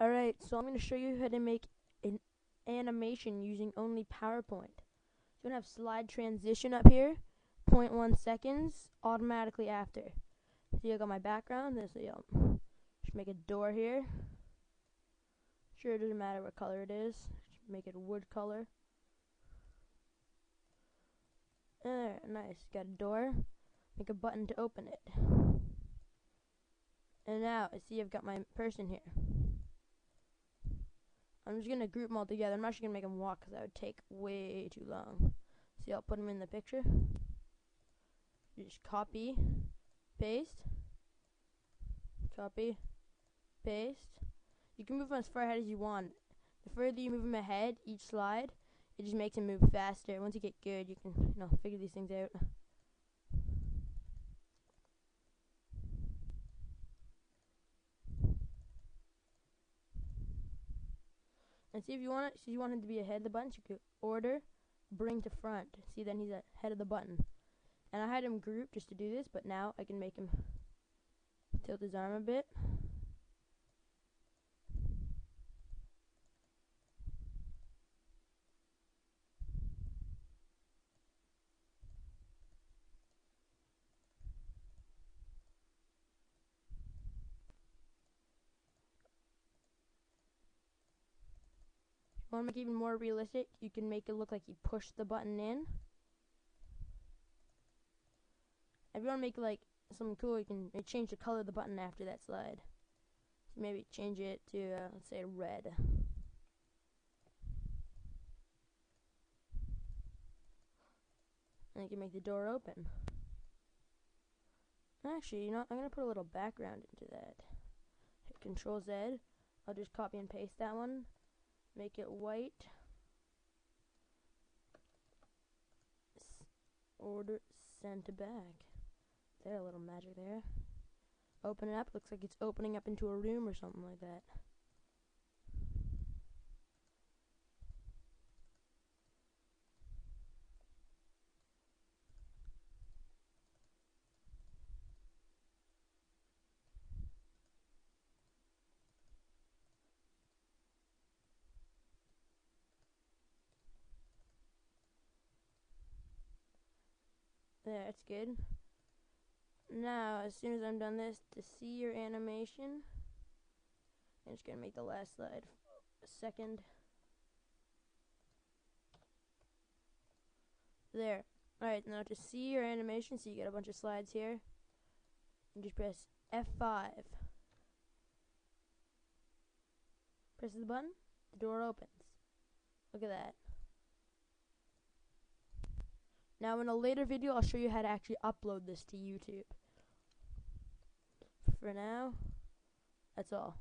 Alright, so I'm going to show you how to make an animation using only PowerPoint. So I'm going to have slide transition up here, 0.1 seconds, automatically after. See, I got my background. This, just make a door here. Sure, it doesn't matter what color it is. Just make it a wood color. There, nice. Got a door. Make a button to open it. And now, I see I've got my person here. I'm just going to group them all together. I'm not actually going to make them walk because that would take way too long. See, I'll put them in the picture. You just copy, paste, copy, paste. You can move them as far ahead as you want. The further you move them ahead, each slide, it just makes them move faster. Once you get good, you can, figure these things out. And see if you want it, you want him to be ahead of the button, so you could order, bring to front. See, then he's ahead of the button. And I had him group just to do this, but now I can make him tilt his arm a bit. If you want to make it even more realistic, you can make it look like you push the button in. If you want to make like something cool, you can change the color of the button after that slide. So maybe change it to, let's say, red. And you can make the door open. Actually, I'm going to put a little background into that. Hit Control Z. I'll just copy and paste that one. Make it white. Order, send to back. There, a little magic there. Open it up. Looks like it's opening up into a room or something like that. There, it's good. Now, as soon as I'm done this, to see your animation, I'm just going to make the last slide a second. There. Alright, now to see your animation, so you get a bunch of slides here, you just press F5. Press the button, the door opens. Look at that. Now in a later video, I'll show you how to actually upload this to YouTube. For now, that's all.